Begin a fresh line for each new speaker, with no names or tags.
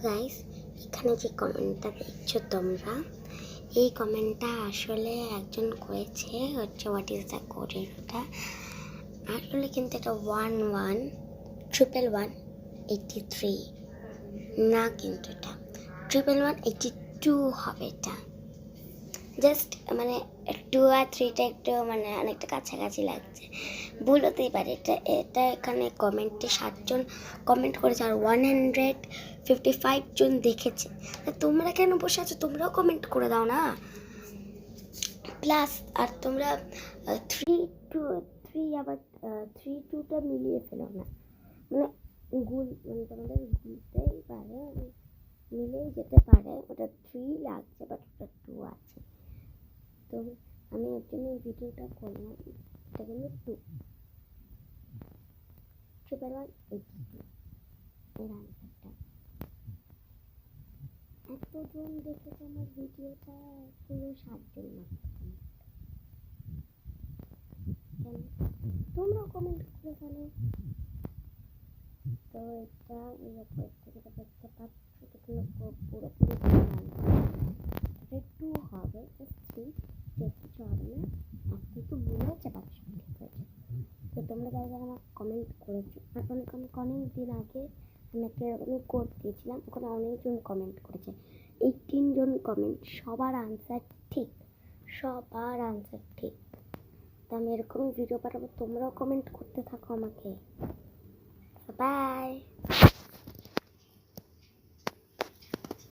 Guys, এখানে যে কমেন্টটা দেখছো তোমরা, এই কমেন্টটা আসলে একজন করেছে হচ্ছে হোয়াট ইজ দ্য কোডের ওটা আসলে কিন্তু এটা 111183 না, কিন্তু এটা 1182 হবে। এটা জাস্ট মানে 2 আর 3টা একটু মানে অনেকটা কাছাকাছি লাগছে, ভুল হতেই পারে। এটা এখানে কমেন্টে 7জন কমেন্ট করেছে আর 155 জন দেখেছে। তোমরা কেন বসে আছো? তোমরাও কমেন্ট করে দাও না। প্লাস আর তোমরা 3 আবার 3-2টা মিলিয়ে ফেলো না, মানে মানে তোমাদের ভুলতেই পারে, মিলেই যেতে পারে। ওটা 3 লাগছে বাট ওটা 2 আছে। তো আমি এর জন্য ভিডিওটা করলাম। এটা কিন্তু 2182 এর আনসারটা। এতজন দেখেছে আমার ভিডিওটা, পুরো 7জন মাত্র। তোমরাও কমেন্ট করে ফেলো। তো এটা থেকে দেখতে পাচ্ছ পুরোপুরি একটু হবে, কিছু হবে না। কিন্তু ভুল হচ্ছে, বাকি সব ঠিক হয়েছে। তো তোমরা যারা আমার কমেন্ট করেছো, আর অনেক দিন আগে আমি একটা এরকমই কোড দিয়েছিলাম, ওখানে অনেকজন কমেন্ট করেছে। 18 জন কমেন্ট, সবার আনসার ঠিক। তো আমি এরকমই ভিডিও পাঠাবো, তোমরাও কমেন্ট করতে থাকো আমাকে। বাই।